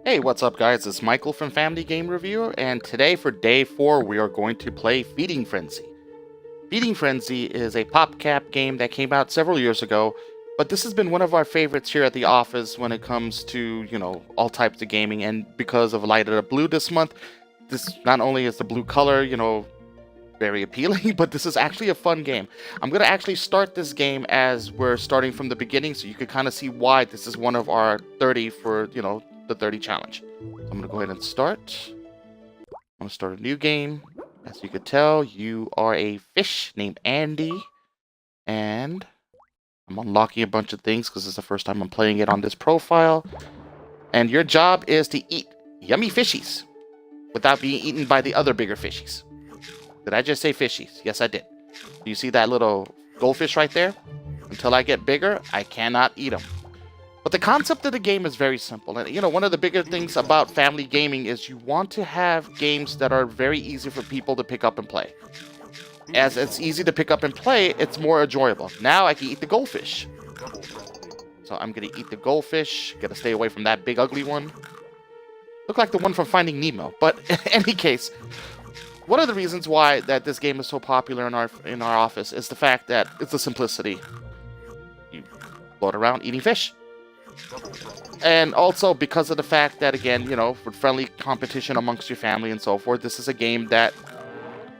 Hey, what's up guys? It's Michael from Family Game Reviewer, and today for day 4 we are going to play Feeding Frenzy. Feeding Frenzy is a PopCap game that came out several years ago, but this has been one of our favorites here at the office when it comes to, all types of gaming, and because of Light of the Blue this month, this not only is the blue color, very appealing, but this is actually a fun game. I'm going to actually start this game as we're starting from the beginning, so you can kind of see why this is one of our 30 for, the 30 challenge. So I'm going to go ahead and start. I'm going to start a new game. As you could tell, you are a fish named Andy, and I'm unlocking a bunch of things because it's the first time I'm playing it on this profile. And your job is to eat yummy fishies without being eaten by the other bigger fishies. Did I just say fishies? Yes, I did. Do you see that little goldfish right there? Until I get bigger, I cannot eat them. But the concept of the game is very simple. And, one of the bigger things about family gaming is you want to have games that are very easy for people to pick up and play. As it's easy to pick up and play, it's more enjoyable. Now I can eat the goldfish. So I'm going to eat the goldfish. Got to stay away from that big ugly one. Look like the one from Finding Nemo. But in any case, one of the reasons why that this game is so popular in our office is the fact that it's the simplicity. You float around eating fish. And also because of the fact that, again, for friendly competition amongst your family and so forth, this is a game that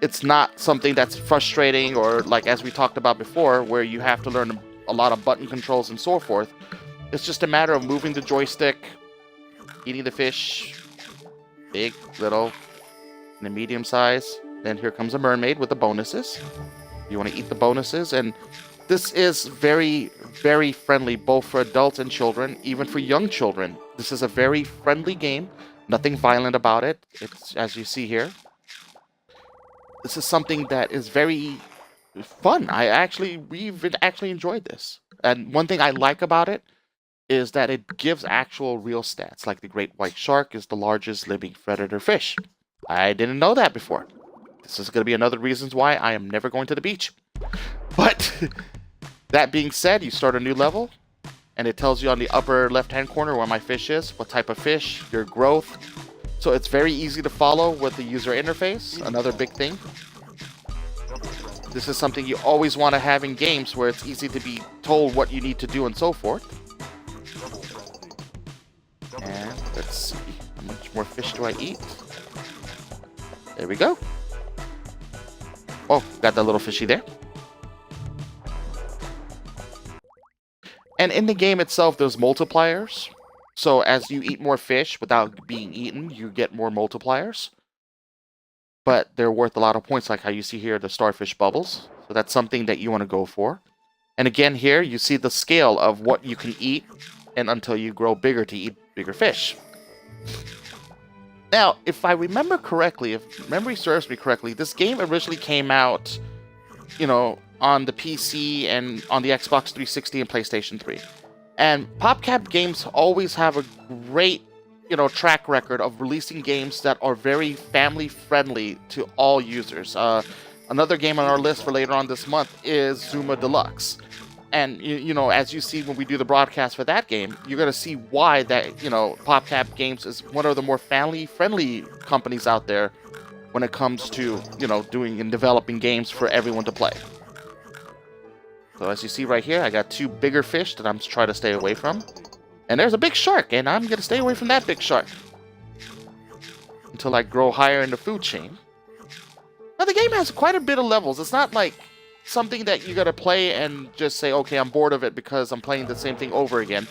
it's not something that's frustrating or, like as we talked about before, where you have to learn a lot of button controls and so forth. It's just a matter of moving the joystick, eating the fish, big, little, and a medium size. Then here comes a mermaid with the bonuses. You want to eat the bonuses, and this is very, very friendly, both for adults and children, even for young children. This is a very friendly game, nothing violent about it. It's, as you see here, this is something that is very fun. We've actually enjoyed this. And one thing I like about it is that it gives actual real stats, like the great white shark is the largest living predator fish. I didn't know that before. This is going to be another reason why I am never going to the beach. But that being said, you start a new level, and it tells you on the upper left-hand corner where my fish is, what type of fish, your growth. So it's very easy to follow with the user interface, another big thing. This is something you always want to have in games where it's easy to be told what you need to do and so forth. And let's see, how much more fish do I eat? There we go. Oh, got that little fishy there. And in the game itself, there's multipliers. So as you eat more fish without being eaten, you get more multipliers. But they're worth a lot of points, like how you see here, the starfish bubbles. So that's something that you want to go for. And again, here, you see the scale of what you can eat, and until you grow bigger to eat bigger fish. Now, if I remember correctly, if memory serves me correctly, this game originally came out, on the PC and on the Xbox 360 and PlayStation 3. And PopCap games always have a great, track record of releasing games that are very family-friendly to all users. Another game on our list for later on this month is Zuma Deluxe. And, as you see when we do the broadcast for that game, you're going to see why that, PopCap Games is one of the more family-friendly companies out there when it comes to, doing and developing games for everyone to play. So as you see right here, I got 2 bigger fish that I'm trying to stay away from. And there's a big shark, and I'm going to stay away from that big shark until I grow higher in the food chain. Now, the game has quite a bit of levels. It's not like something that you got to play and just say, okay, I'm bored of it because I'm playing the same thing over again.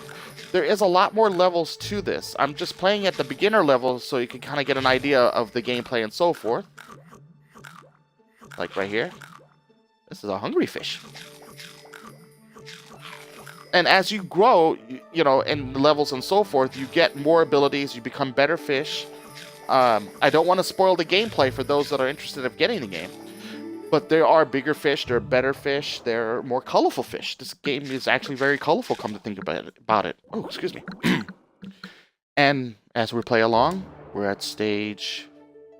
There is a lot more levels to this. I'm just playing at the beginner level so you can kind of get an idea of the gameplay and so forth. Like right here. This is a hungry fish. And as you grow, in the levels and so forth, you get more abilities, you become better fish. I don't want to spoil the gameplay for those that are interested in getting the game. But there are bigger fish, there are better fish, there are more colorful fish. This game is actually very colorful, come to think about it. Oh, excuse me. And as we play along, we're at stage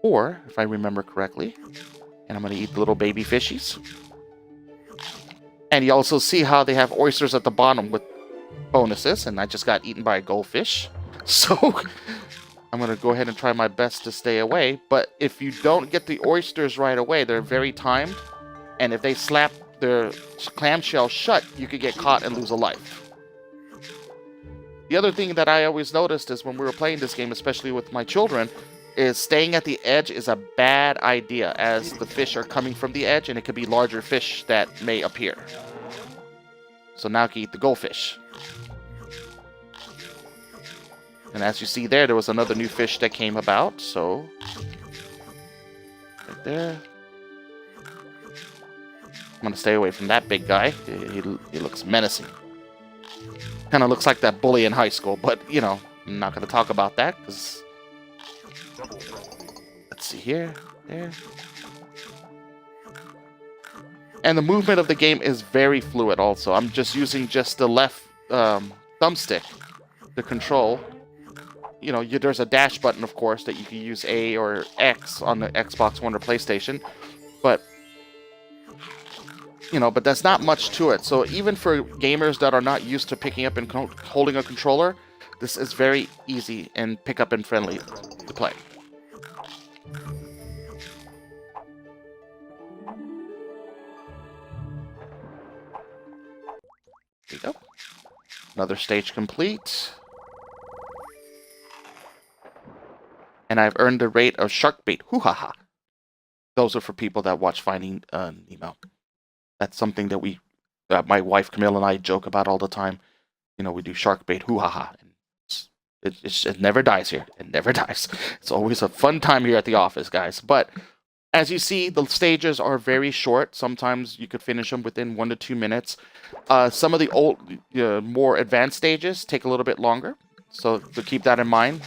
4, if I remember correctly. And I'm going to eat the little baby fishies. And you also see how they have oysters at the bottom with bonuses, and I just got eaten by a goldfish. So I'm going to go ahead and try my best to stay away. But if you don't get the oysters right away, they're very timed. And if they slap their clamshell shut, you could get caught and lose a life. The other thing that I always noticed is when we were playing this game, especially with my children, is staying at the edge is a bad idea, as the fish are coming from the edge and it could be larger fish that may appear. So now I can eat the goldfish. And as you see there was another new fish that came about, so right there. I'm gonna stay away from that big guy. He looks menacing. Kind of looks like that bully in high school, but you know, I'm not gonna talk about that because. Let's see here, there. And the movement of the game is very fluid. Also, I'm just using the left thumbstick to control. You know, there's a dash button, of course, that you can use A or X on the Xbox One or PlayStation, but you know, but there's not much to it. So even for gamers that are not used to picking up and holding a controller, this is very easy and pick up and friendly to play. There you go. Another stage complete. And I've earned the rate of shark bait. Hoo-ha-ha. Those are for people that watch Finding Nemo. That's something that my wife Camille and I joke about all the time. You know, we do shark bait. Hoo-ha-ha. It never dies here. It never dies. It's always a fun time here at the office, guys. But as you see, the stages are very short. Sometimes you could finish them within 1 to 2 minutes. Some of the old, more advanced stages take a little bit longer. So to keep that in mind,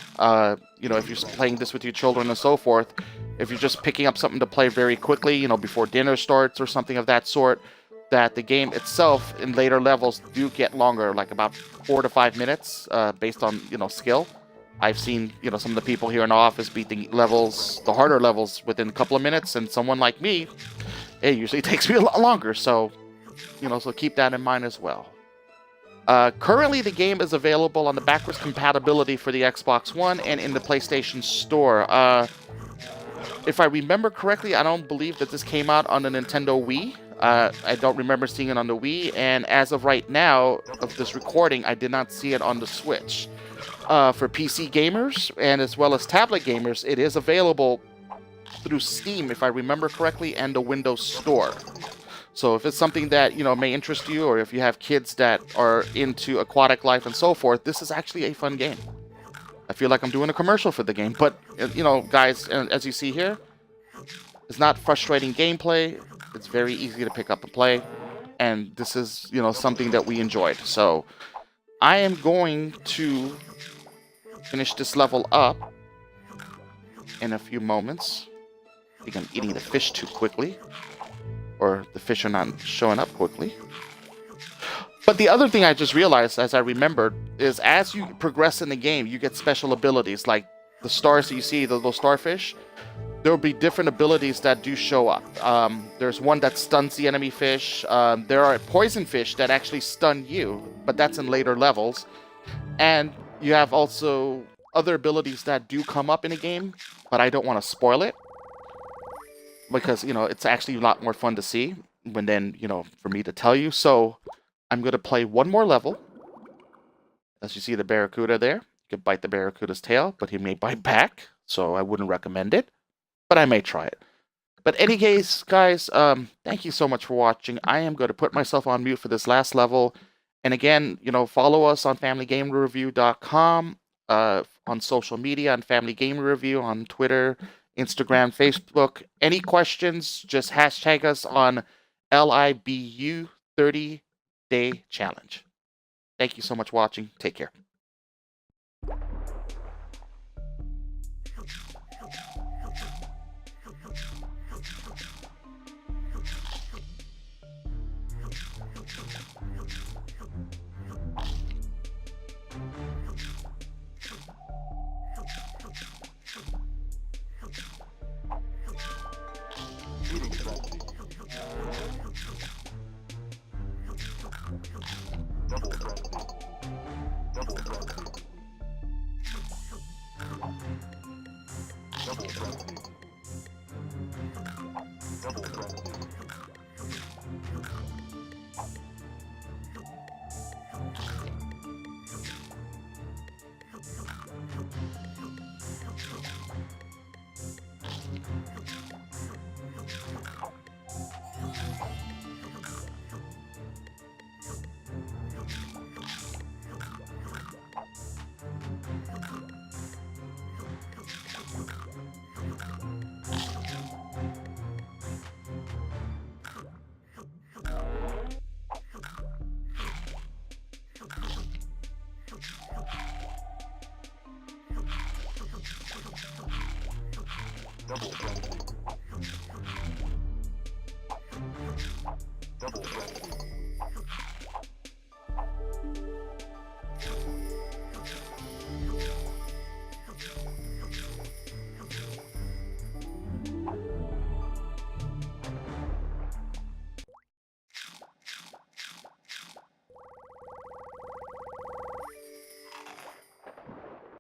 you know, if you're playing this with your children and so forth, if you're just picking up something to play very quickly, you know, before dinner starts or something of that sort, that the game itself in later levels do get longer, like about 4 to 5 minutes, based on, you know, skill. I've seen, you know, some of the people here in the office beat the harder levels within a couple of minutes, and someone like me, it usually takes me a lot longer. So, you know, so keep that in mind as well. Currently, the game is available on the backwards compatibility for the Xbox One and in the PlayStation Store. If I remember correctly, I don't believe that this came out on the Nintendo Wii. I don't remember seeing it on the Wii, and as of right now of this recording, I did not see it on the Switch. For PC gamers and as well as tablet gamers, it is available through Steam, if I remember correctly, and the Windows Store. So if it's something that, you know, may interest you, or if you have kids that are into aquatic life and so forth, this is actually a fun game. I feel like I'm doing a commercial for the game, but, you know, guys, as you see here, it's not frustrating gameplay. It's very easy to pick up and play, and this is, you know, something that we enjoyed. So I am going to finish this level up in a few moments. I think I'm eating the fish too quickly, or the fish are not showing up quickly. But the other thing I just realized, as I remembered, is as you progress in the game, you get special abilities, like the stars that you see, those starfish. There will be different abilities that do show up. There's one that stuns the enemy fish. There are poison fish that actually stun you, but that's in later levels. And you have also other abilities that do come up in a game, but I don't want to spoil it, because, you know, it's actually a lot more fun to see than, you know, for me to tell you. So I'm going to play one more level. As you see the barracuda there, you can bite the barracuda's tail, but he may bite back, so I wouldn't recommend it, but I may try it. But any case, guys, thank you so much for watching. I am going to put myself on mute for this last level. And again, you know, follow us on FamilyGameReview.com, on social media, on Family Game Review, on Twitter, Instagram, Facebook. Any questions, just hashtag us on LIBU 30-Day Challenge. Thank you so much for watching. Take care. Double frenzy.